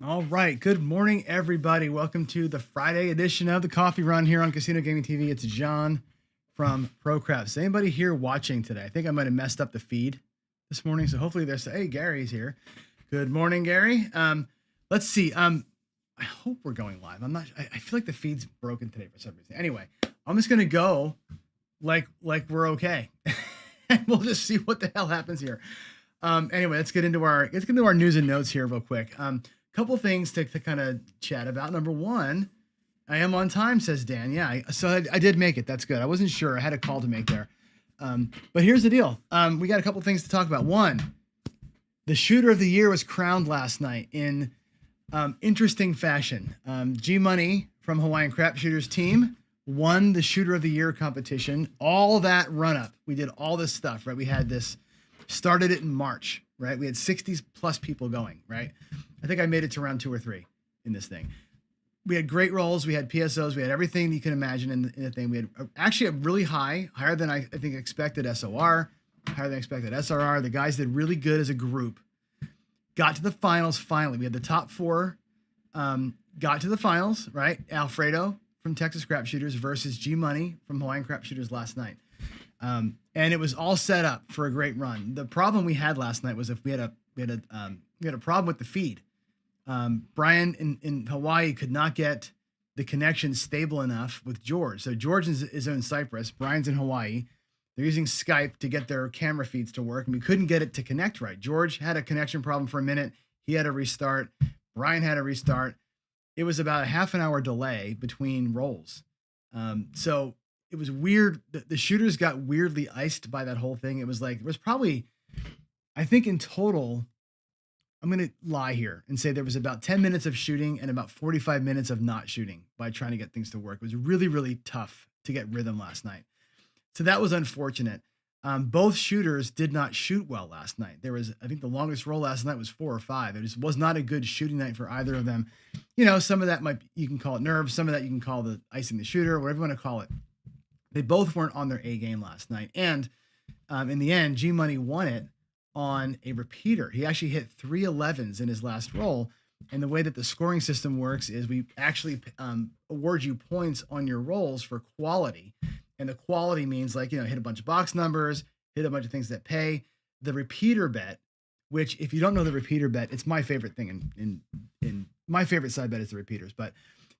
All right. Good morning, everybody. Welcome to the Friday edition of the Coffee Run here on Casino Gaming TV. It's John from ProCraps. Anybody here watching today? I think I might have messed up the feed this morning, so hopefully there's. Hey, Gary's here. Good morning, Gary. Let's see. I hope we're going live. I'm not. I feel like the feed's broken today for some reason. Anyway, I'm just gonna go like we're okay, and we'll just see what the hell happens here. Anyway, let's get into our news and notes here real quick. Couple things to kind of chat about. Number one, I am on time, says Dan. Yeah, so I did make it. That's good. I wasn't sure. I had a call to make there. But here's the deal. We got a couple things to talk about. One, the shooter of the year was crowned last night in interesting fashion. G Money from Hawaiian Crap Shooters team won the shooter of the year competition. All that run up. We did all this stuff, right? We had this, started it in March, right? We had 60 plus people going, right? I think I made it to round 2 or 3 in this thing. We had great rolls. We had PSOs. We had everything you can imagine in the thing. We had actually a really higher than I think expected SOR, higher than expected SRR. The guys did really good as a group. Got to the finals finally. We had the top 4 got to the finals, right? Alfredo from Texas Crap Shooters versus G Money from Hawaiian Crap Shooters last night. And it was all set up for a great run. The problem we had last night was if we had a problem with the feed. Brian in Hawaii could not get the connection stable enough with George. So George is in Cyprus. Brian's in Hawaii. They're using Skype to get their camera feeds to work, and we couldn't get it to connect right. George had a connection problem for a minute. He had to restart. Brian had to restart. It was about a half an hour delay between rolls. So it was weird. The shooters got weirdly iced by that whole thing. It was probably, I think in total, I'm going to lie here and say there was about 10 minutes of shooting and about 45 minutes of not shooting by trying to get things to work. It was really, really tough to get rhythm last night. So that was unfortunate. Both shooters did not shoot well last night. I think the longest roll last night was 4 or 5. It just was not a good shooting night for either of them. You know, some of that you can call it nerves. Some of that you can call the icing the shooter, whatever you want to call it. They both weren't on their A game last night. And in the end, G Money won it on a repeater. He actually hit 3 11s in his last roll. And the way that the scoring system works is we actually award you points on your rolls for quality. And the quality means hit a bunch of box numbers, hit a bunch of things that pay. The repeater bet, which if you don't know the repeater bet, it's my favorite thing. In my favorite side bet is the repeaters. But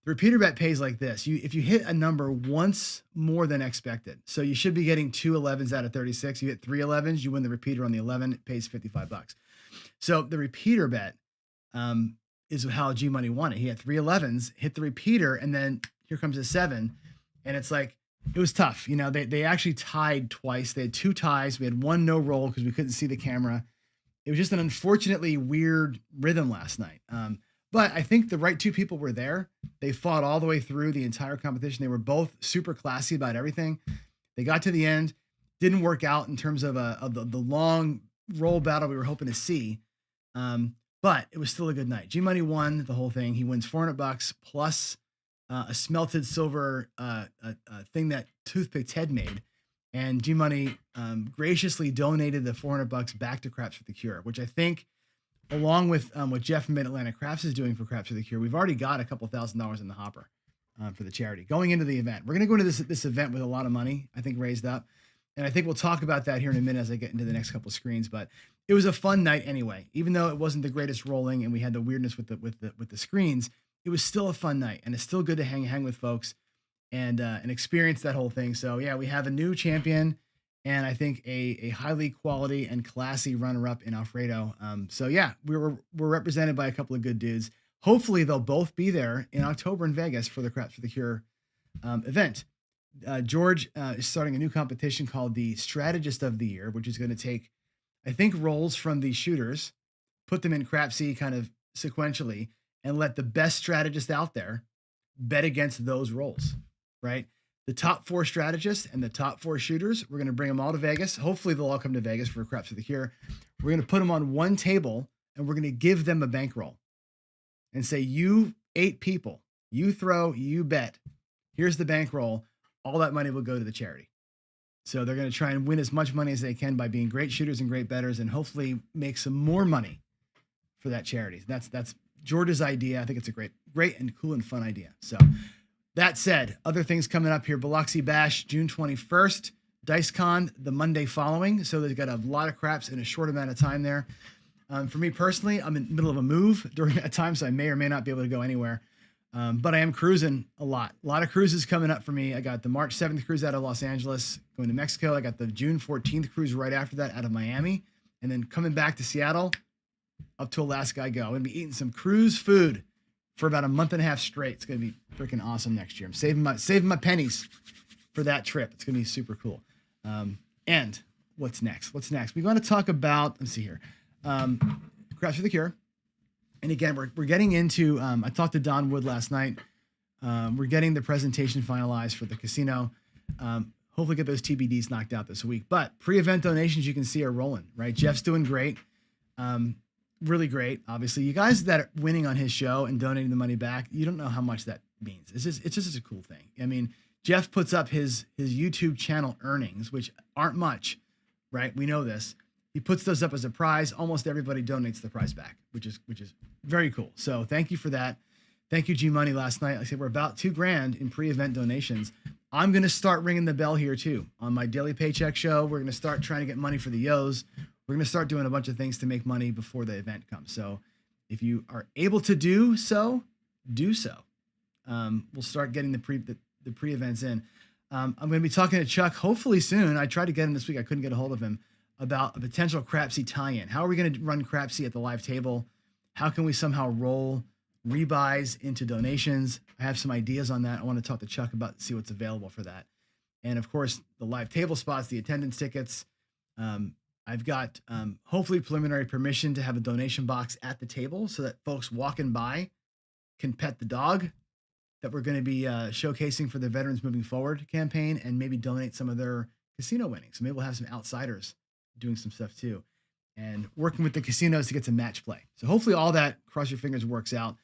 the repeater bet pays like this. If you hit a number once more than expected, so you should be getting 2 11s out of 36. You hit 3 11s, you win the repeater on the 11. It pays $55. So the repeater bet is how G Money won it. He had 3 11s, hit the repeater, and then here comes a 7, and it's like it was tough. You know, they actually tied twice. They had 2 ties. We had 1 no roll because we couldn't see the camera. It was just an unfortunately weird rhythm last night. But I think the right 2 people were there. They fought all the way through the entire competition. They were both super classy about everything. They got to the end, didn't work out in terms of the long roll battle we were hoping to see. But it was still a good night. G Money won the whole thing. He wins $400 plus a smelted silver thing that Toothpick Ted made. And G Money graciously donated the $400 back to Craps for the Cure, which I think, along with what Jeff from Mid-Atlantic Crafts is doing for Craps for the Cure, we've already got a couple $1,000s in the hopper for the charity going into the event. We're going to go into this event with a lot of money, I think, raised up. And I think we'll talk about that here in a minute as I get into the next couple of screens. But it was a fun night anyway, even though it wasn't the greatest rolling and we had the weirdness with the screens. It was still a fun night, and it's still good to hang with folks and experience that whole thing. So yeah, we have a new champion. And I think a highly quality and classy runner-up in Alfredo. So yeah, we're represented by a couple of good dudes. Hopefully they'll both be there in October in Vegas for the Craps for the Cure event. George is starting a new competition called the Strategist of the Year, which is going to take, I think, rolls from the shooters, put them in Crapsy kind of sequentially, and let the best strategist out there bet against those rolls, right? The top 4 strategists and the top 4 shooters, we're going to bring them all to Vegas. Hopefully they'll all come to Vegas for Craps for the Cure. We're going to put them on one table and we're going to give them a bankroll and say, you 8 people, you throw, you bet, here's the bankroll. All that money will go to the charity. So they're going to try and win as much money as they can by being great shooters and great bettors and hopefully make some more money for that charity. That's George's idea. I think it's a great and cool and fun idea. So that said, other things coming up here. Biloxi Bash, June 21st. DiceCon the Monday following. So they've got a lot of craps in a short amount of time there. For me personally, I'm in the middle of a move during that time, so I may or may not be able to go anywhere. But I am cruising a lot. A lot of cruises coming up for me. I got the March 7th cruise out of Los Angeles, going to Mexico. I got the June 14th cruise right after that out of Miami. And then coming back to Seattle, up to Alaska I go. I'm going to be eating some cruise food for about a month and a half straight. It's going to be freaking awesome next year. I'm saving my pennies for that trip. It's going to be super cool. And what's next? We're going to talk about, let's see here. Craps for the Cure. And again, we're getting into, I talked to Don Wood last night. We're getting the presentation finalized for the casino. Hopefully get those TBDs knocked out this week. But pre-event donations, you can see, are rolling, right? Jeff's doing great. Really great. Obviously, you guys that are winning on his show and donating the money back, you don't know how much that means. It's just a cool thing. I mean, Jeff puts up his YouTube channel earnings, which aren't much, right? We know this. He puts those up as a prize. Almost everybody donates the prize back, which is very cool. So thank you for that. Thank you, G Money. Last night, I said we're about $2,000 in pre-event donations. I'm going to start ringing the bell here too. On my daily paycheck show, we're going to start trying to get money for the Yos. We're going to start doing a bunch of things to make money before the event comes. So if you are able to do so, do so. We'll start getting the pre-events in. I'm going to be talking to Chuck hopefully soon. I tried to get him this week. I couldn't get a hold of him about a potential Crapsy tie-in. How are we going to run Crapsy at the live table? How can we somehow roll rebuys into donations? I have some ideas on that. I want to talk to Chuck about, see what's available for that. And of course, the live table spots, the attendance tickets. I've got hopefully preliminary permission to have a donation box at the table so that folks walking by can pet the dog that we're going to be showcasing for the Veterans Moving Forward campaign and maybe donate some of their casino winnings. So maybe we'll have some outsiders doing some stuff too and working with the casinos to get some match play. So hopefully all that, cross your fingers, works out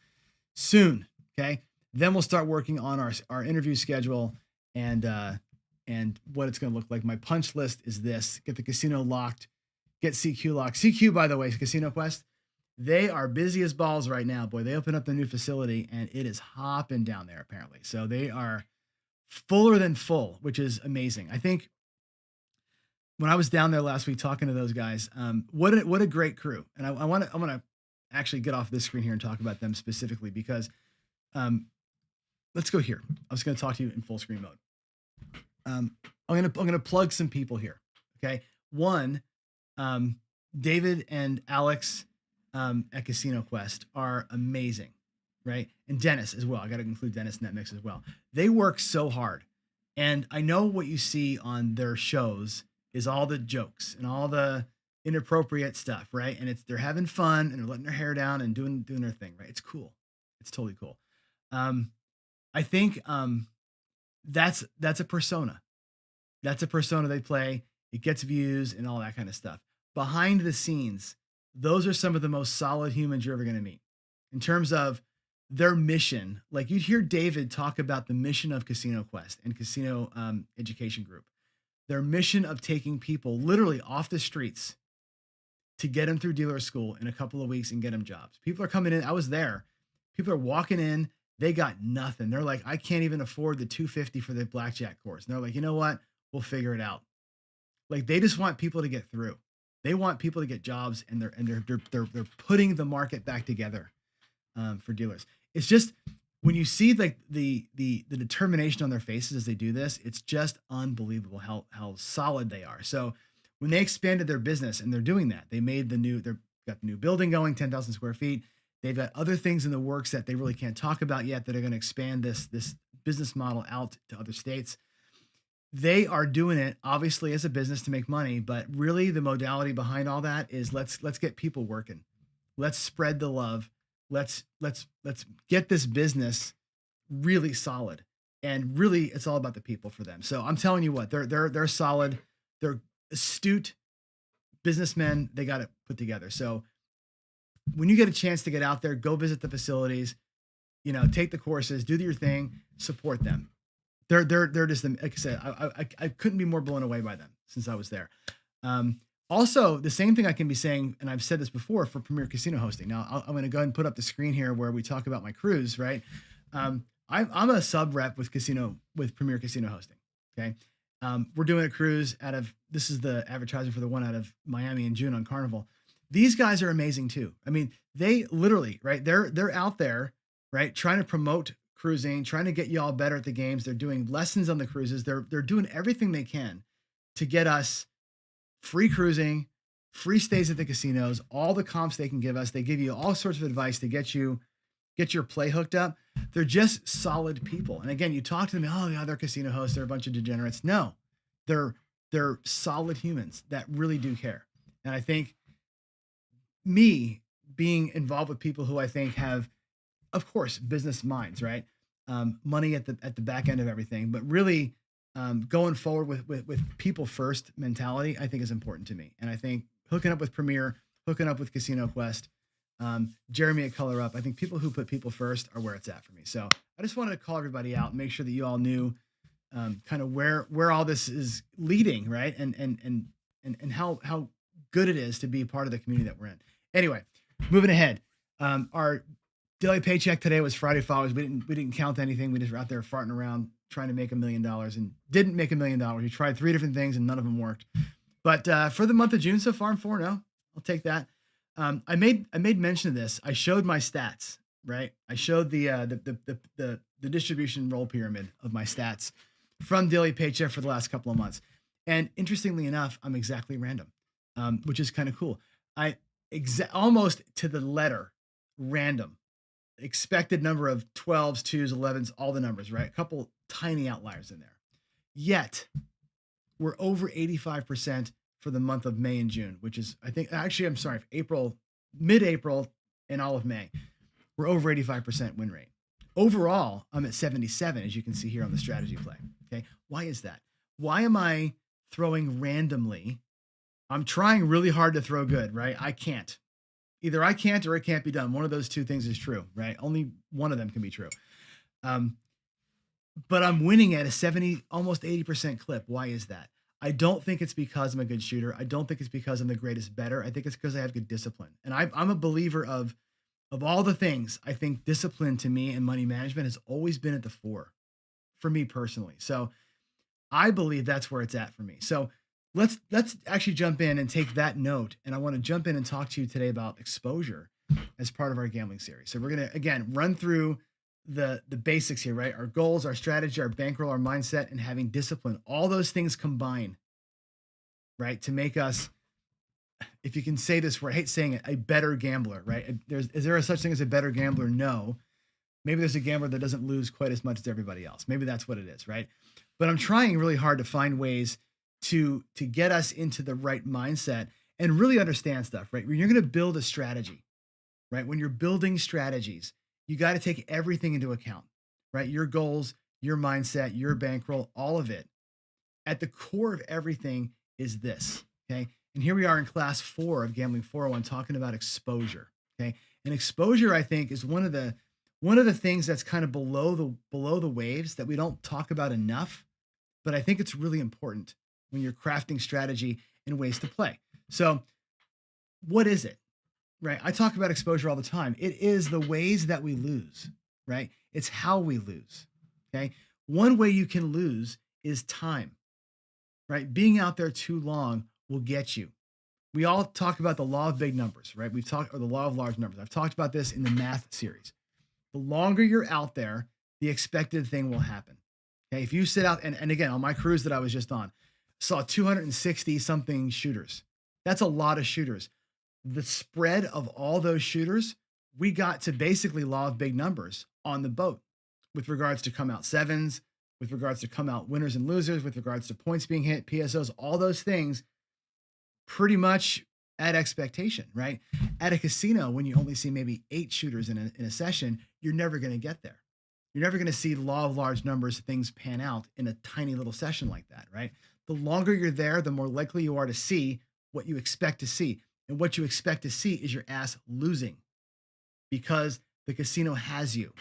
soon. Okay. Then we'll start working on our interview schedule and what it's going to look like. My punch list is this: get the casino locked, get CQ locked. CQ, by the way, Casino Quest, they are busy as balls right now. Boy, they opened up the new facility and it is hopping down there apparently. So they are fuller than full, which is amazing. I think when I was down there last week talking to those guys, what a great crew. And I want to actually get off this screen here and talk about them specifically because let's go here. I was going to talk to you in full screen mode. I'm going to plug some people here. Okay. One, David and Alex at Casino Quest are amazing, right? And Dennis as well. I got to include Dennis in that mix as well. They work so hard. And I know what you see on their shows is all the jokes and all the inappropriate stuff, right? And they're having fun and they're letting their hair down and doing their thing, right? It's cool. It's totally cool. I think that's a persona. That's a persona they play. It gets views and all that kind of stuff. Behind the scenes, those are some of the most solid humans you're ever going to meet in terms of their mission. Like you'd hear David talk about the mission of Casino Quest and Casino Education Group, their mission of taking people literally off the streets to get them through dealer school in a couple of weeks and get them jobs. People are coming in. I was there. People are walking in. They got nothing. They're like, I can't even afford the $250 for the blackjack course. And they're like, you know what? We'll figure it out. Like they just want people to get through. They want people to get jobs, and they're putting the market back together for dealers. It's just when you see like the determination on their faces as they do this, it's just unbelievable how solid they are. So when they expanded their business, and they're doing that, they've got the new building going, 10,000 square feet. They've got other things in the works that they really can't talk about yet that are going to expand this business model out to other states. They are doing it obviously as a business to make money, but really the modality behind all that is let's get people working. Let's spread the love. Let's get this business really solid. And really it's all about the people for them. So I'm telling you what, they're solid. They're astute businessmen. They got it put together. So when you get a chance to get out there, go visit the facilities, take the courses, do your thing, support them. They're just, like I said, I couldn't be more blown away by them since I was there. Also, the same thing I can be saying, and I've said this before for Premier Casino hosting. Now, I'm going to go ahead and put up the screen here where we talk about my cruise, right? I'm a sub rep with Premier Casino hosting. Okay, we're doing a cruise out of this is the advertising for the one out of Miami in June on Carnival. These guys are amazing too. I mean, they literally, right? They're out there, right, trying to promote cruising, trying to get y'all better at the games. They're doing lessons on the cruises. They're doing everything they can to get us free cruising, free stays at the casinos, all the comps they can give us. They give you all sorts of advice to get your play hooked up. They're just solid people. And again, you talk to them, oh yeah, they're casino hosts, they're a bunch of degenerates. No, they're solid humans that really do care. And I think me being involved with people who I think have, of course, business minds, right? Money at the back end of everything, but really going forward with people first mentality, I think is important to me. And I think hooking up with Premier, hooking up with Casino Quest, Jeremy at Color Up, I think people who put people first are where it's at for me. So I just wanted to call everybody out and make sure that you all knew kind of where all this is leading, right? And how good it is to be part of the community that we're in. Anyway, moving ahead. Our daily paycheck today was Friday followers. We didn't count anything. We just were out there farting around trying to make $1 million and didn't make $1 million. We tried 3 different things and none of them worked. But for the month of June so far, I'm 4-0. I'll take that. I made mention of this. I showed my stats, right? I showed the distribution roll pyramid of my stats from daily paycheck for the last couple of months. And interestingly enough, I'm exactly random, which is kind of cool. Almost to the letter random. Expected number of 12s, 2s, 11s, all the numbers, right? A couple tiny outliers in there. Yet we're over 85% for the month of May and June, which is, I think, actually, I'm sorry, April, mid-April and all of May, we're over 85% win rate. Overall, I'm at 77, as you can see here on the strategy play. Okay. Why is that? Why am I throwing randomly? I'm trying really hard to throw good, right? I can't. Either I can't or it can't be done. One of those two things is true, right? Only one of them can be true. But I'm winning at a 70, almost 80% clip. Why is that? I don't think it's because I'm a good shooter. I don't think it's because I'm the greatest bettor. I think it's because I have good discipline. And I'm a believer of all the things. I think discipline to me and money management has always been at the fore for me personally. So I believe that's where it's at for me. So let's actually jump in and take that note. And I want to jump in and talk to you today about exposure as part of our gambling series. So we're going to, again, run through the basics here, right? Our goals, our strategy, our bankroll, our mindset, and having discipline. All those things combine, right, to make us, if you can say this word, I hate saying it, a better gambler, right? Is there a such thing as a better gambler? No. Maybe there's a gambler that doesn't lose quite as much as everybody else. Maybe that's what it is, right? But I'm trying really hard to find ways to get us into the right mindset and really understand stuff, right? When you're going to build a strategy, right? When you're building strategies, you got to take everything into account, right? Your goals, your mindset, your bankroll, all of it. At the core of everything is this, okay? And here we are in class 4 of Gambling 401 talking about exposure, okay? And exposure, I think, is one of the things that's kind of below the waves that we don't talk about enough, but I think it's really important when you're crafting strategy and ways to play. So what is it, right? I talk about exposure all the time. It is the ways that we lose, right? It's how we lose, okay? One way you can lose is time, right? Being out there too long will get you. We all talk about the law of big numbers, right? Or the law of large numbers. I've talked about this in the math series. The longer you're out there, the expected thing will happen. Okay. If you sit out and again, on my cruise that I was just on, saw 260 something shooters. That's a lot of shooters. The spread of all those shooters, we got to basically law of big numbers on the boat with regards to come out sevens, with regards to come out winners and losers, with regards to points being hit, PSOs, all those things pretty much at expectation, right? At a casino, when you only see maybe 8 shooters in a session, you're never going to get there. You're never going to see law of large numbers, things pan out in a tiny little session like that, right? The longer you're there, the more likely you are to see what you expect to see. And what you expect to see is your ass losing because the casino has you,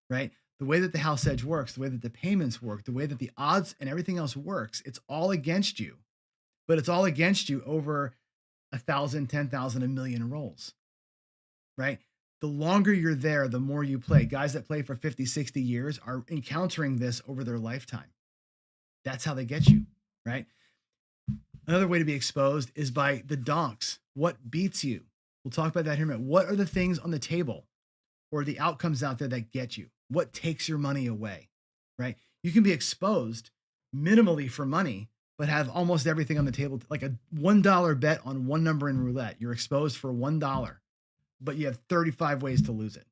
right? The way that the house edge works, the way that the payments work, the way that the odds and everything else works, it's all against you. But it's all against you over 1,000, 10,000, a million rolls, right? The longer you're there, the more you play. Guys that play for 50, 60 years are encountering this over their lifetime. That's how they get you, right? Another way to be exposed is by the donks. What beats you? We'll talk about that here in a minute. What are the things on the table or the outcomes out there that get you? What takes your money away, right? You can be exposed minimally for money, but have almost everything on the table, like a $1 bet on one number in roulette. You're exposed for $1, but you have 35 ways to lose it,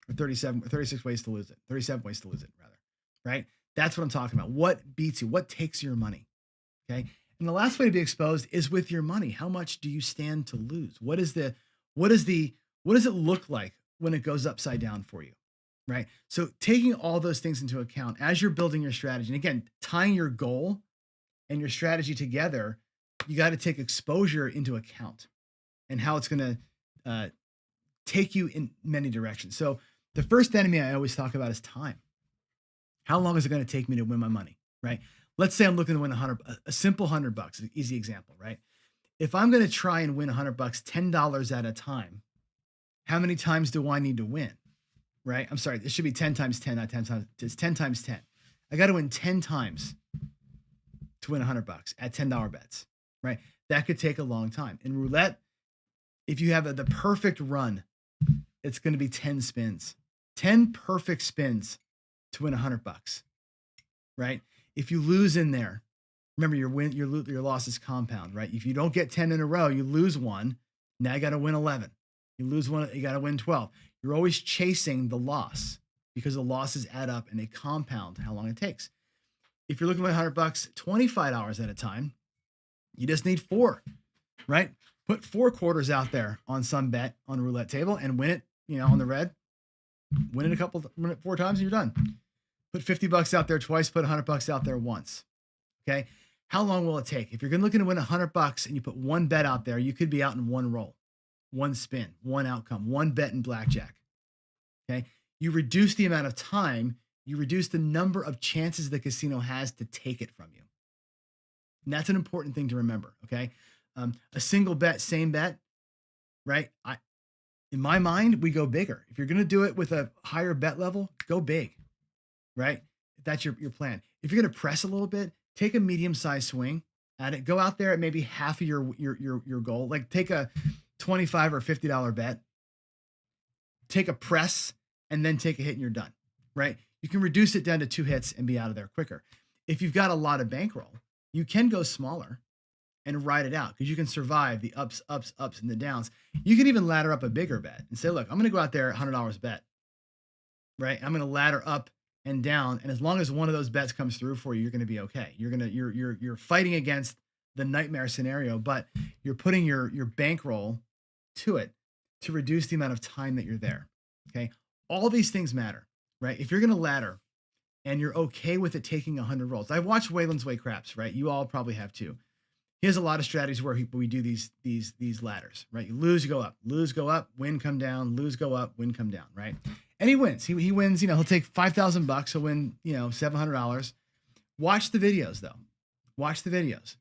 or 37, or 36 ways to lose it, 37 ways to lose it, rather, right? That's what I'm talking about. What beats you? What takes your money? Okay. And the last way to be exposed is with your money. How much do you stand to lose? What does it look like when it goes upside down for you? Right. So taking all those things into account as you're building your strategy, and again, tying your goal and your strategy together, you got to take exposure into account and how it's going to take you in many directions. So the first enemy I always talk about is time. How long is it going to take me to win my money? Right. Let's say I'm looking to win a simple $100, an easy example, right? If I'm going to try and win $100, $10 at a time, how many times do I need to win? Right? I'm sorry, it should be 10 times 10, not 10 times. It's 10 times 10. I got to win 10 times to win $100 at $10 bets, right? That could take a long time. In roulette, if you have the perfect run, it's going to be 10 spins, 10 perfect spins to win $100, right? If you lose in there, remember your losses compound, right? If you don't get 10 in a row, you lose one. Now you got to win 11. You lose one, you got to win 12. You're always chasing the loss because the losses add up and they compound how long it takes. If you're looking at $100, $25 at a time, you just need 4, right? Put 4 quarters out there on some bet on a roulette table and win it, on the red, win it 4 times and you're done. Put $50 out there twice, put $100 out there once. Okay. How long will it take? If you're looking to win $100 and you put one bet out there, you could be out in one roll, one spin, one outcome, one bet in blackjack. Okay. You reduce the amount of time, you reduce the number of chances the casino has to take it from you. And that's an important thing to remember. Okay. A single bet, same bet, right? In my mind, we go bigger. If you're going to do it with a higher bet level, go big, right? If that's your plan. If you're going to press a little bit, take a medium-sized swing at it. Go out there at maybe half of your goal. Like take a $25 or $50 bet, take a press, and then take a hit and you're done, right? You can reduce it down to 2 hits and be out of there quicker. If you've got a lot of bankroll, you can go smaller and ride it out because you can survive the ups, and the downs. You can even ladder up a bigger bet and say, look, I'm going to go out there $100 bet, right? I'm going to ladder up and down. And as long as one of those bets comes through for you, you're going to be okay. You're fighting against the nightmare scenario, but you're putting your bankroll to it to reduce the amount of time that you're there. Okay. All these things matter, right? If you're going to ladder and you're okay with it taking 100 rolls, I've watched Waylon's Way Craps, right? You all probably have too. He has a lot of strategies where we do these ladders, right? You lose, you go up, win, come down, lose, go up, win, come down, right? And he wins. He wins. He'll take $5,000. He'll win, $700. Watch the videos though. Watch the videos.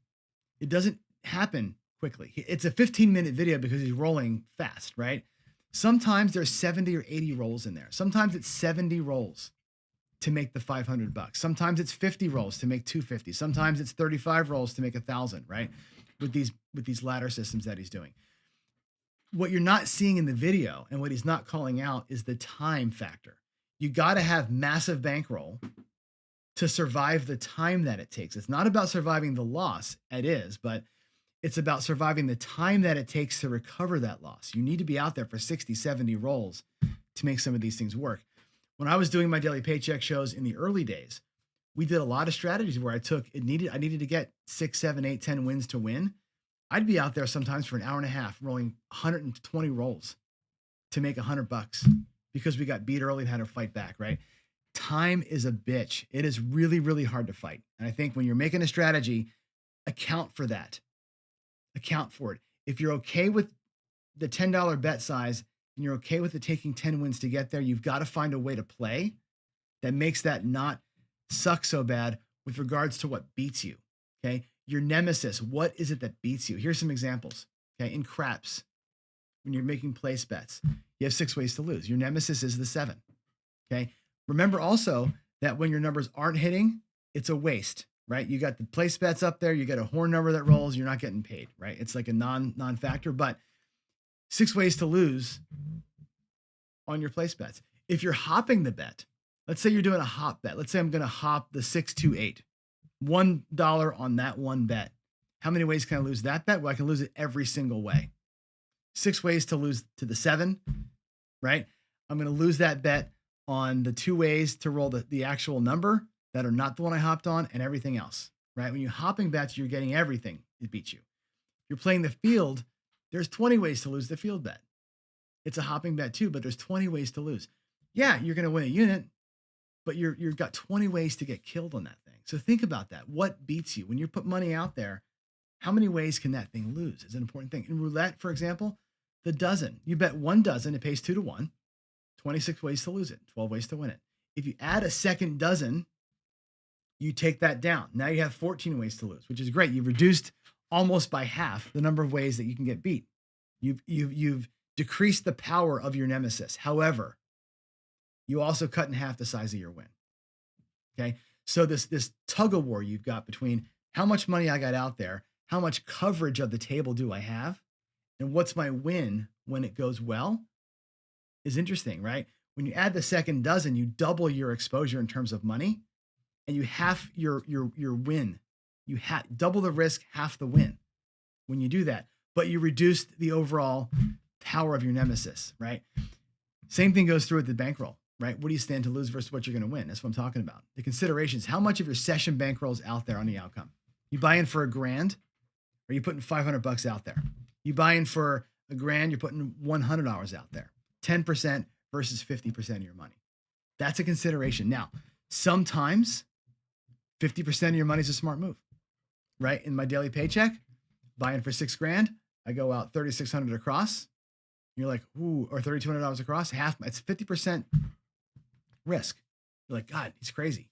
It doesn't happen quickly. It's a 15-minute video because he's rolling fast, right? Sometimes there's 70 or 80 rolls in there. Sometimes it's 70 rolls to make the $500. Sometimes it's 50 rolls to make $250. Sometimes it's 35 rolls to make $1,000, right? With these ladder systems that he's doing. What you're not seeing in the video and what he's not calling out is the time factor. You got to have massive bankroll to survive the time that it takes. It's not about surviving the loss. It is, but it's about surviving the time that it takes to recover that loss. You need to be out there for 60, 70 rolls to make some of these things work. When I was doing my daily paycheck shows in the early days, we did a lot of strategies where I needed to get 6, 7, 8, 10 wins to win. I'd be out there sometimes for an hour and a half rolling 120 rolls to make $100 because we got beat early and had to fight back, right? Time is a bitch. It is really, really hard to fight. And I think when you're making a strategy, account for that. Account for it. If you're okay with the $10 bet size and you're okay with it taking 10 wins to get there, you've got to find a way to play that makes that not suck so bad with regards to what beats you. Okay. Your nemesis, what is it that beats you? Here's some examples. Okay. In craps, when you're making place bets, you have 6 ways to lose. Your nemesis is the 7. Okay. Remember also that when your numbers aren't hitting, it's a waste, right? You got the place bets up there. You got a horn number that rolls. You're not getting paid, right? It's like a non-factor, but 6 ways to lose on your place bets. If you're hopping the bet, let's say you're doing a hop bet. Let's say I'm going to hop the 628, $1 on that one bet. How many ways can I lose that bet? Well, I can lose it every single way. 6 ways to lose to the 7, right? I'm going to lose that bet on the 2 ways to roll the actual number that are not the one I hopped on and everything else, right? When you're hopping bets, you're getting everything. It beats you. If you're playing the field, there's 20 ways to lose the field bet. It's a hopping bet too, but there's 20 ways to lose. Yeah, you're going to win a unit, but you've got 20 ways to get killed on that thing. So think about that. What beats you? When you put money out there, how many ways can that thing lose is an important thing. In roulette, for example, the dozen. You bet 1 dozen, it pays 2 to 1. 26 ways to lose it, 12 ways to win it. If you add a second dozen, you take that down. Now you have 14 ways to lose, which is great. You've reduced almost by half the number of ways that you can get beat. You've decreased the power of your nemesis. However, you also cut in half the size of your win. Okay. So this tug of war you've got between how much money I got out there, how much coverage of the table do I have, and what's my win when it goes well is interesting, right? When you add the second dozen, you double your exposure in terms of money, and you half your win. You double the risk, half the win when you do that, but you reduced the overall power of your nemesis, right? Same thing goes through with the bankroll, right? What do you stand to lose versus what you're going to win? That's what I'm talking about. The considerations, how much of your session bankroll is out there on the outcome? You buy in for $1,000, or you putting $500 out there? You buy in for $1,000, you're putting $100 out there. 10% versus 50% of your money. That's a consideration. Now, sometimes 50% of your money is a smart move, right? In my daily paycheck, buying for $6,000, I go out $3,600 across. You're like, ooh, or $3,200 across, half. It's 50% risk. You're like, God, he's crazy,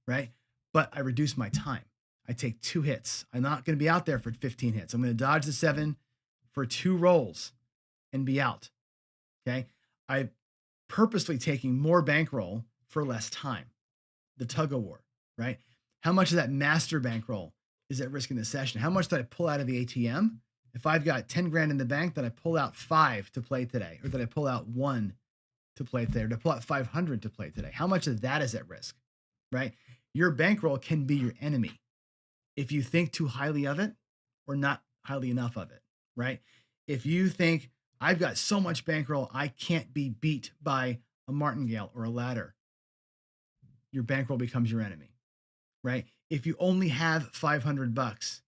right? But I reduce my time. I take 2 hits. I'm not going to be out there for 15 hits. I'm going to dodge the 7 for 2 rolls and be out. Okay. I'm purposely taking more bankroll for less time. The tug of war, right? How much of that master bankroll is at risk in the session? How much did I pull out of the ATM? If I've got 10 grand in the bank, then I pull out 5 to play today, or did I pull out 1 to play today, or did I pull out 500 to play today? How much of that is at risk, right? Your bankroll can be your enemy if you think too highly of it or not highly enough of it, right? If you think I've got so much bankroll, I can't be beat by a martingale or a ladder, your bankroll becomes your enemy, right? If you only have $500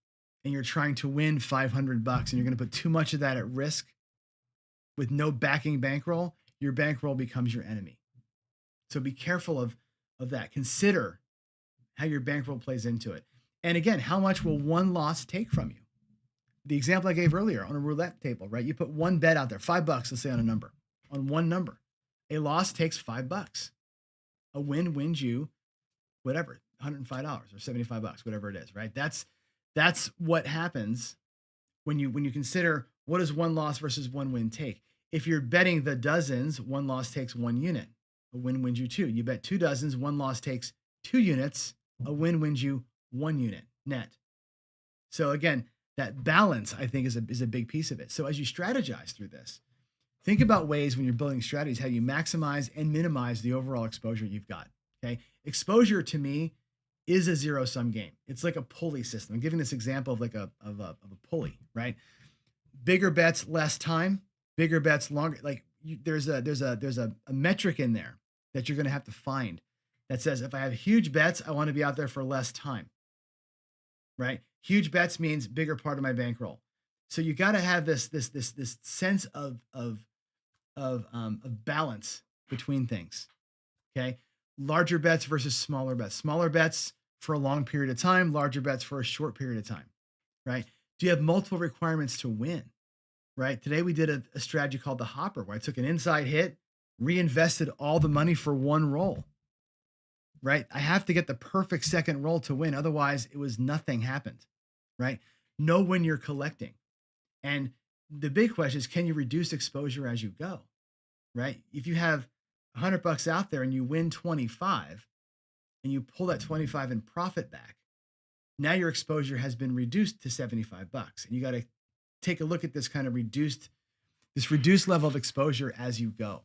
and you're trying to win $500 and you're going to put too much of that at risk with no backing bankroll, your bankroll becomes your enemy. So be careful of that. Consider how your bankroll plays into it. And again, how much will one loss take from you? The example I gave earlier on a roulette table, right? You put one bet out there, $5, let's say on one number. A loss takes $5. A win wins you whatever, $105 or $75, whatever it is, right? That's what happens when you consider what does one loss versus one win take. If you're betting the dozens, one loss takes 1 unit. A win wins you 2. You bet 2 dozens, one loss takes 2 units. A win wins you 1 unit net. So again, that balance, I think, is a big piece of it. So as you strategize through this, think about ways when you're building strategies, how you maximize and minimize the overall exposure you've got. Okay. Exposure to me is a zero-sum game. It's like a pulley system. I'm giving this example of like a pulley, right? Bigger bets, less time, bigger bets, longer. Like there's a metric in there that you're going to have to find that says, if I have huge bets, I want to be out there for less time, right? Huge bets means bigger part of my bankroll. So you got to have this sense of balance between things. Okay. Larger bets versus smaller bets. Smaller bets for a long period of time, larger bets for a short period of time, right? Do you have multiple requirements to win, right? Today we did a strategy called the hopper, where I took an inside hit, reinvested all the money for one roll, right? I have to get the perfect second roll to win. Otherwise, nothing happened, right? Know when you're collecting. And the big question is, can you reduce exposure as you go? Right? If you have $100 out there and you win 25 and you pull that 25 in profit back, now your exposure has been reduced to $75. And you got to take a look at this kind of reduced level of exposure as you go,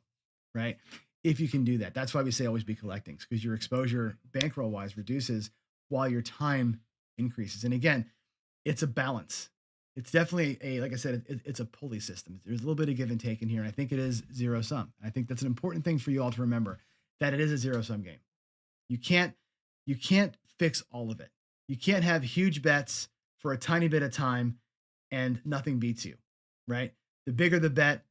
right? If you can do that. That's why we say always be collecting, because your exposure bankroll wise reduces while your time increases. And again, it's a balance. It's definitely like I said, it's a pulley system. There's a little bit of give and take in here. And I think it is zero sum. I think that's an important thing for you all to remember, that it is a zero sum game. You can't fix all of it. You can't have huge bets for a tiny bit of time and nothing beats you, right? The bigger the bet,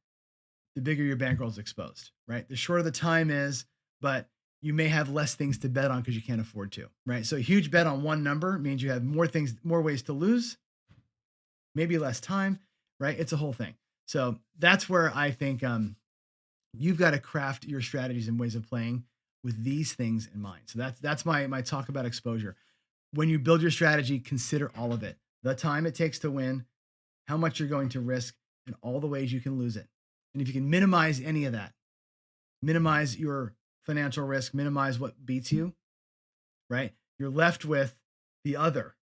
the bigger your bankroll is exposed, right? The shorter the time is, but you may have less things to bet on because you can't afford to, right? So a huge bet on one number means you have more ways to lose, maybe less time, right? It's a whole thing. So that's where I think you've got to craft your strategies and ways of playing with these things in mind. So that's my talk about exposure. When you build your strategy, consider all of it: the time it takes to win, how much you're going to risk, and all the ways you can lose it. And if you can minimize any of that, minimize your financial risk, minimize what beats you, right? You're left with the other.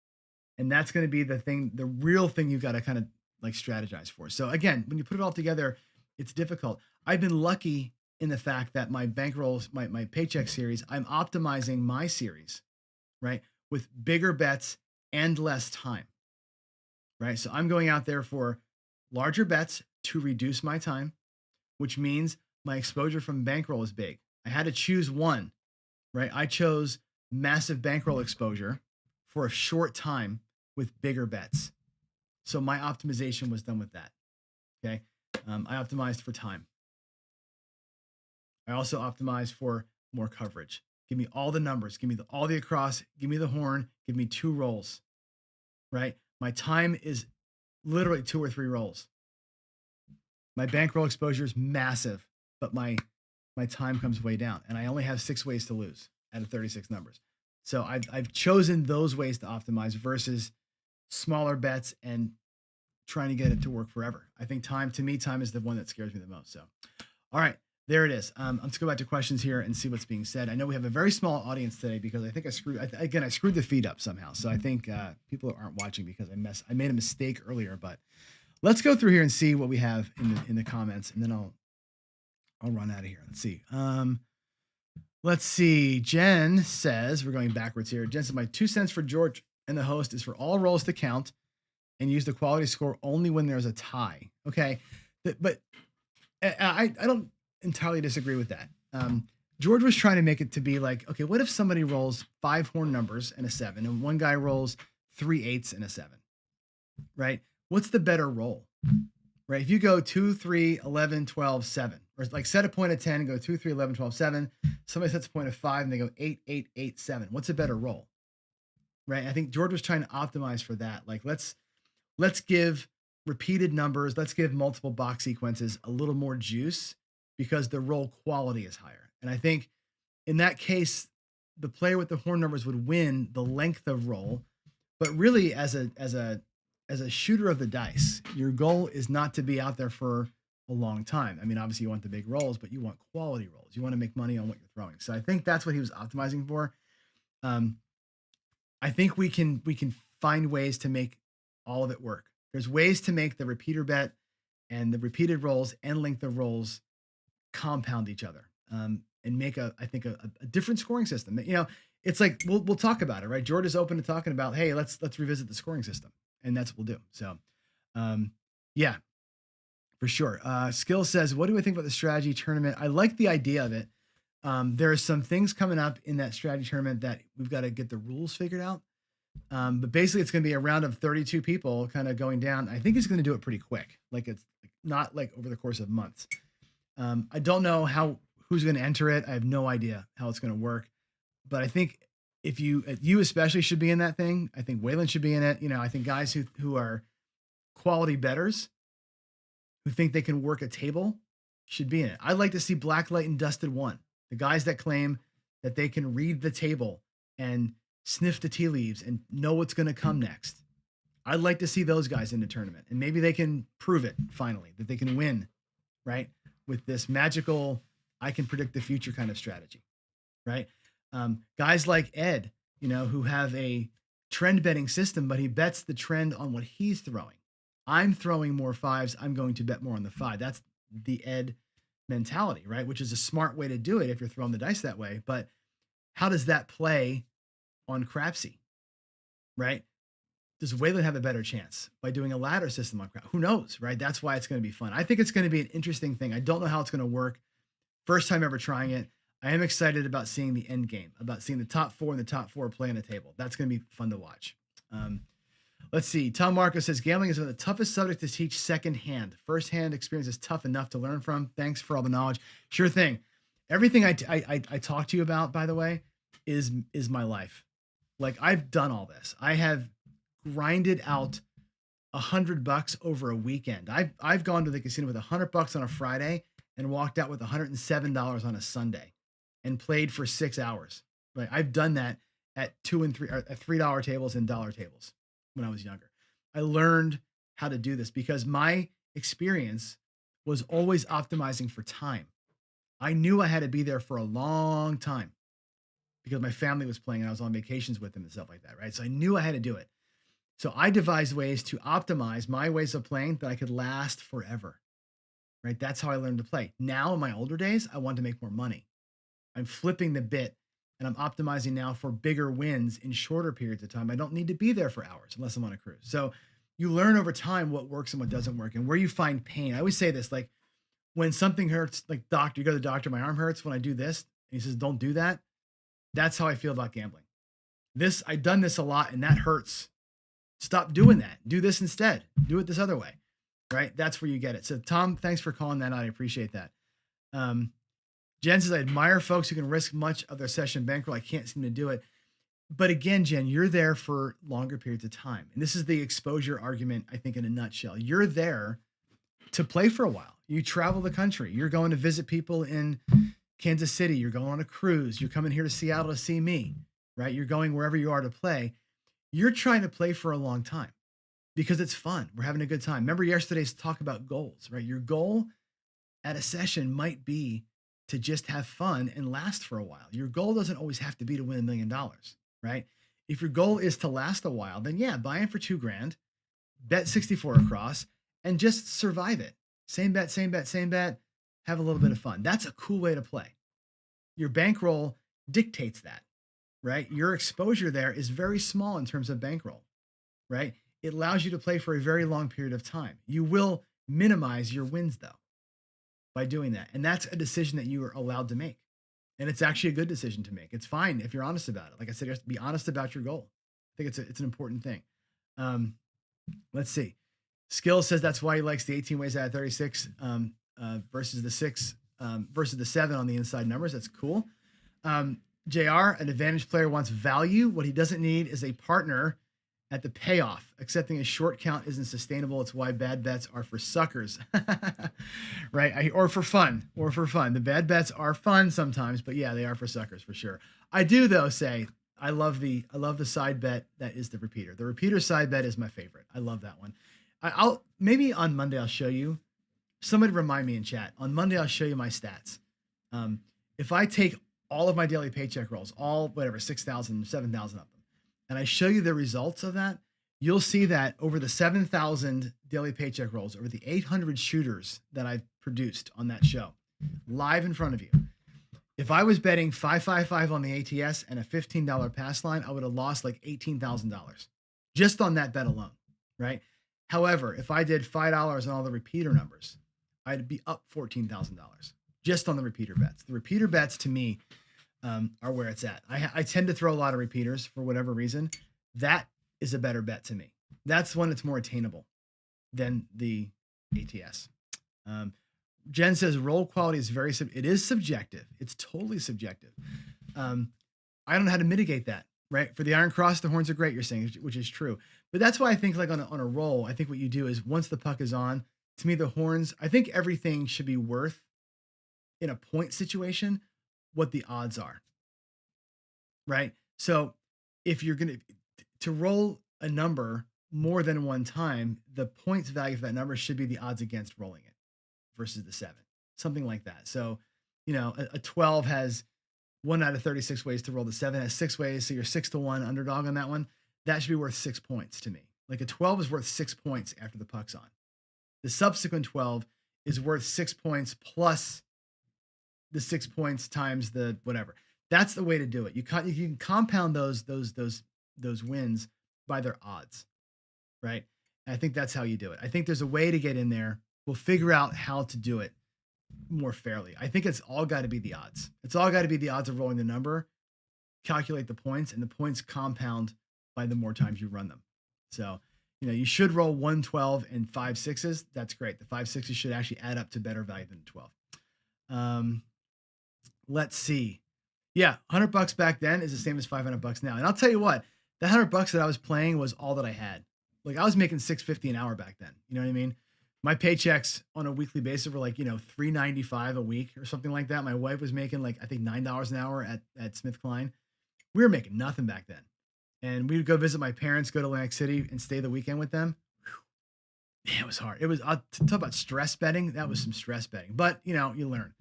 And that's going to be the real thing you've got to kind of like strategize for. So again, when you put it all together, it's difficult. I've been lucky in the fact that my bankrolls, my paycheck series, I'm optimizing my series, right, with bigger bets and less time, right? So I'm going out there for larger bets to reduce my time, which means my exposure from bankroll is big. I had to choose one, right? I chose massive bankroll exposure for a short time with bigger bets. So my optimization was done with that. Okay. I optimized for time. I also optimized for more coverage. Give me all the numbers, give me all the across, give me the horn, give me 2 rolls, right? My time is literally 2 or 3 rolls. My bankroll exposure is massive, but my time comes way down, and I only have 6 ways to lose out of 36 numbers. So I've chosen those ways to optimize versus smaller bets and trying to get it to work forever. I think time is the one that scares me the most. So, all right, there it is. Let's go back to questions here and see what's being said. I know we have a very small audience today because I think I screwed the feed up somehow. So I think people aren't watching because I made a mistake earlier. But let's go through here and see what we have in the comments, and then I'll run out of here. Let's see. Jen says, we're going backwards here. Jen said, my 2 cents for George and the host is for all rolls to count and use the quality score only when there's a tie. Okay. But I don't entirely disagree with that. George was trying to make it to be like, okay, what if somebody rolls 5 horn numbers and a 7 and one guy rolls 3 8s and a 7, right? What's the better roll, right? If you go 2, 3, 11, 12, 7, or like set a point of 10 and go 2, 3, 11, 12, 7, somebody sets a point of 5 and they go 8, 8, 8, 7. What's a better roll, right? I think George was trying to optimize for that. Like, let's give repeated numbers. Let's give multiple box sequences a little more juice because the roll quality is higher. And I think in that case, the player with the horn numbers would win the length of roll. But really, as a shooter of the dice, your goal is not to be out there for a long time. I mean, obviously you want the big rolls, but you want quality rolls. You want to make money on what you're throwing. So I think that's what he was optimizing for. I think we can find ways to make all of it work. There's ways to make the repeater bet and the repeated rolls and length of rolls compound each other, and make a different scoring system. You know, it's like we'll talk about it, right? George is open to talking about, hey, let's revisit the scoring system, and that's what we'll do. So, yeah, for sure. Skill says, what do I think about the strategy tournament? I like the idea of it. There are some things coming up in that strategy tournament that we've got to get the rules figured out. But basically it's going to be a round of 32 people kind of going down. I think he's going to do it pretty quick. Like it's not like over the course of months. I don't know who's going to enter it. I have no idea how it's going to work, but I think if you especially should be in that thing. I think Waylon should be in it. You know, I think guys who are quality bettors who think they can work a table should be in it. I'd like to see Blacklight and Dusted One, the guys that claim that they can read the table and sniff the tea leaves and know what's going to come next. I'd like to see those guys in the tournament, and maybe they can prove it finally that they can win, right? With this magical, I can predict the future kind of strategy, right? Guys like Ed, who have a trend betting system, but he bets the trend on what he's throwing. I'm throwing more fives. I'm going to bet more on the five. That's the Ed mentality, right? Which is a smart way to do it if you're throwing the dice that way. But how does that play on Crapsy, right? Does Wayland have a better chance by doing a ladder system on Crap? Who knows, right? That's why it's going to be fun. I think it's going to be an interesting thing. I don't know how it's going to work. First time ever trying it. I am excited about seeing the end game, about seeing the top four and the top four play on the table. That's going to be fun to watch. Let's see. Tom Marco says gambling is one of the toughest subjects to teach secondhand. First-hand experience is tough enough to learn from. Thanks for all the knowledge. Sure thing. Everything I talk to you about, by the way, is my life. Like, I've done all this. I have grinded out $100 over a weekend. I've gone to the casino with $100 on a Friday and walked out with $107 on a Sunday and played for 6 hours. Right. I've done that at $3 tables and dollar tables when I was younger. I learned how to do this because my experience was always optimizing for time. I knew I had to be there for a long time because my family was playing and I was on vacations with them and stuff like that. Right. So I knew I had to do it. So I devised ways to optimize my ways of playing that I could last forever, right? That's how I learned to play. Now in my older days, I want to make more money. I'm flipping the bit and I'm optimizing now for bigger wins in shorter periods of time. I don't need to be there for hours unless I'm on a cruise. So you learn over time what works and what doesn't work and where you find pain. I always say this, like when something hurts, like doctor, you go to the doctor, my arm hurts when I do this. And he says, don't do that. That's how I feel about gambling. I've done this a lot and that hurts. Stop doing that. Do this instead. Do it this other way, right? That's where you get it. So Tom, thanks for calling that out. I appreciate that. Jen says, I admire folks who can risk much of their session bankroll. I can't seem to do it. But again, Jen, you're there for longer periods of time. And this is the exposure argument, I think, in a nutshell. You're there to play for a while. You travel the country. You're going to visit people in Kansas City. You're going on a cruise. You're coming here to Seattle to see me, right? You're going wherever you are to play. You're trying to play for a long time because it's fun. We're having a good time. Remember yesterday's talk about goals, right? Your goal at a session might be to just have fun and last for a while. Your goal doesn't always have to be to win $1 million, right? If your goal is to last a while, then yeah, buy in for $2,000, bet 64 across, and just survive it. Same bet, same bet, same bet. Have a little bit of fun. That's a cool way to play. Your bankroll dictates that. Right? Your exposure there is very small in terms of bankroll, right? It allows you to play for a very long period of time. You will minimize your wins though by doing that. And that's a decision that you are allowed to make. And it's actually a good decision to make. It's fine if you're honest about it. Like I said, you have to be honest about your goal. I think it's an important thing. Let's see. Skill says that's why he likes the 18 ways out of 36 versus the 6 versus the 7 on the inside numbers. That's cool. JR, an advantage player wants value. What he doesn't need is a partner at the payoff. Accepting a short count isn't sustainable. It's why bad bets are for suckers, right? Or for fun. The bad bets are fun sometimes, but yeah, they are for suckers for sure. I do though say I love the side bet that is the repeater. The repeater side bet is my favorite. I love that one. I'll maybe on Monday I'll show you. Somebody remind me in chat. On Monday I'll show you my stats. If I take all of my daily paycheck rolls, all whatever, 6,000, 7,000 of them, and I show you the results of that, you'll see that over the 7,000 daily paycheck rolls, over the 800 shooters that I've produced on that show, live in front of you, if I was betting 555 on the ATS and a $15 pass line, I would have lost like $18,000 just on that bet alone, right? However, if I did $5 on all the repeater numbers, I'd be up $14,000 just on the repeater bets. The repeater bets to me are where it's at. I tend to throw a lot of repeaters for whatever reason. That is a better bet to me. That's one that's more attainable than the ATS. Jen says roll quality is it is subjective. It's totally subjective. I don't know how to mitigate that, right? For the Iron Cross, the horns are great, you're saying, which is true. But that's why I think like on a roll, I think what you do is once the puck is on, to me, the horns, I think everything should be worth in a point situation what the odds are, right? So if you're going to roll a number more than one time, the points value for that number should be the odds against rolling it versus the 7, something like that. So, a 12 has 1 out of 36 ways to roll. The 7 has 6 ways. So you're 6-1 underdog on that one. That should be worth 6 points to me. Like a 12 is worth 6 points after the puck's on. The subsequent 12 is worth 6 points plus the 6 points times the whatever. That's the way to do it. You can compound those wins by their odds, right? And I think that's how you do it. I think there's a way to get in there. We'll figure out how to do it more fairly. I think it's all got to be the odds. It's all got to be the odds of rolling the number, calculate the points, and the points compound by the more times you run them. So, you should roll 1 12 and 5 6s. That's great. The 5 6s should actually add up to better value than 12. Let's see. Yeah, $100 back then is the same as $500 now. And I'll tell you what, the $100 that I was playing was all that I had. Like I was making $6.50 an hour back then. You know what I mean? My paychecks on a weekly basis were like, $3.95 a week or something like that. My wife was making like, I think $9 an hour at Smith Klein. We were making nothing back then. And we would go visit my parents, go to Atlantic City and stay the weekend with them. Whew. Man, it was hard. It was, to talk about stress betting. That was some stress betting, but you learn.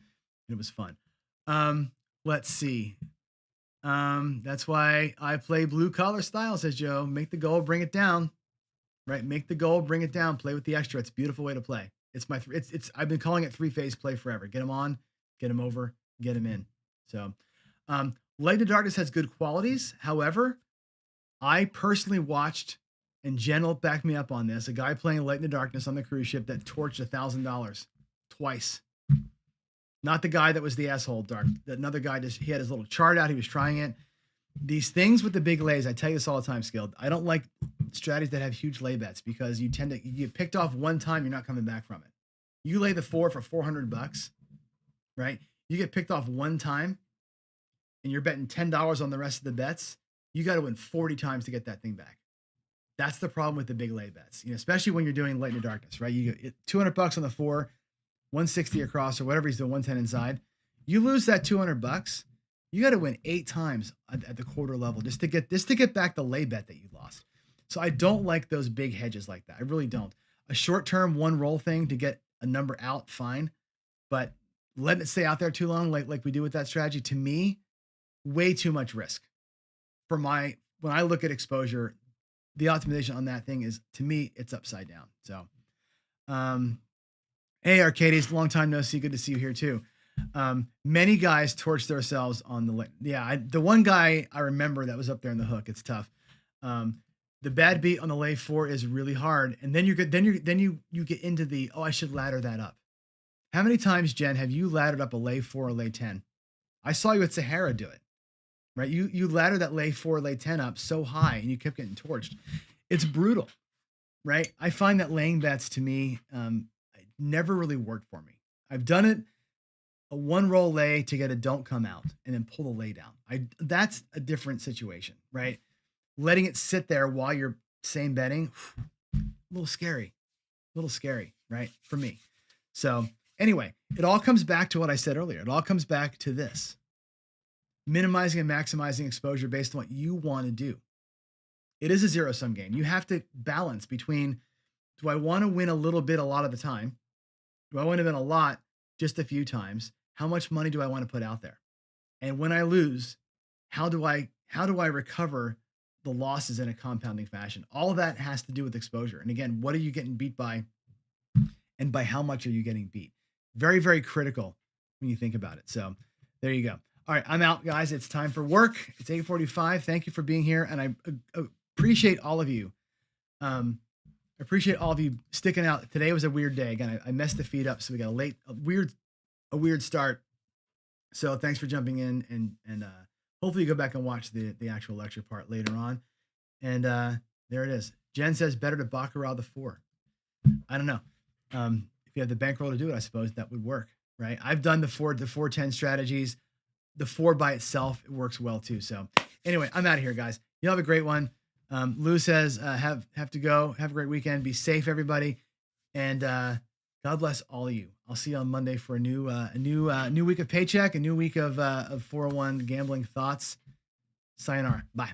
It was fun. Let's see. That's why I play blue collar style, says Joe. Make the goal, bring it down. Right? Make the goal, bring it down, play with the extra. It's a beautiful way to play. I've been calling it 3-phase play forever. Get them on, get them over, get them in. So, Light in the Darkness has good qualities. However, I personally watched, and Jen will back me up on this, a guy playing Light in the Darkness on the cruise ship that torched $1,000 twice. Not the guy that was the asshole, Dark. Another guy, he had his little chart out. He was trying it. These things with the big lays, I tell you this all the time, Skilled. I don't like strategies that have huge lay bets because you get picked off one time, you're not coming back from it. You lay the 4 for $400, right? You get picked off one time and you're betting $10 on the rest of the bets. You got to win 40 times to get that thing back. That's the problem with the big lay bets, especially when you're doing Light in the Darkness, right? You get $200 on the 4, 160 across or whatever he's doing, 110 inside. You lose that $200. You got to win 8 times at the quarter level just to get back the lay bet that you lost. So I don't like those big hedges like that. I really don't. A short-term one roll thing to get a number out, fine. But letting it stay out there too long, like we do with that strategy, to me, way too much risk. When I look at exposure, the optimization on that thing is, to me, it's upside down. So, hey, Arcades, long time no see. Good to see you here too. Many guys torch themselves on the one guy I remember that was up there in the hook. It's tough. The bad beat on the lay 4 is really hard. And then you get into the, I should ladder that up. How many times, Jen, have you laddered up a lay 4 or lay 10? I saw you at Sahara do it, right? You laddered that lay 4, lay 10 up so high and you kept getting torched. It's brutal, right? I find that laying bets to me, never really worked for me. I've done it. A one roll lay to get a don't come out and then pull the lay down. That's a different situation, right? Letting it sit there while you're same betting, a little scary, right? For me. So anyway, it all comes back to what I said earlier. It all comes back to this: minimizing and maximizing exposure based on what you want to do. It is a zero-sum game. You have to balance between, do I want to win a little bit a lot of the time? Do I want to win a lot just a few times? How much money do I want to put out there? And when I lose, how do I recover the losses in a compounding fashion? All of that has to do with exposure. And again, what are you getting beat by? And by how much are you getting beat? Very, very critical when you think about it. So there you go. All right, I'm out, guys. It's time for work. It's 8:45. Thank you for being here. And I appreciate all of you. I appreciate all of you sticking out. Today was a weird day. Again, I messed the feed up, so we got a weird start. So thanks for jumping in, and hopefully you go back and watch the actual lecture part later on. And there it is. Jen says better to baccarat the 4. I don't know. If you have the bankroll to do it, I suppose that would work, right? I've done the 4-10 strategies. The 4 by itself, it works well too. So anyway, I'm out of here, guys. You have a great one. Lou says have to go. Have a great weekend. Be safe, everybody, and God bless all of you. I'll see you on Monday for a new week of paycheck, a new week of 401 gambling thoughts. Sayonara. Bye.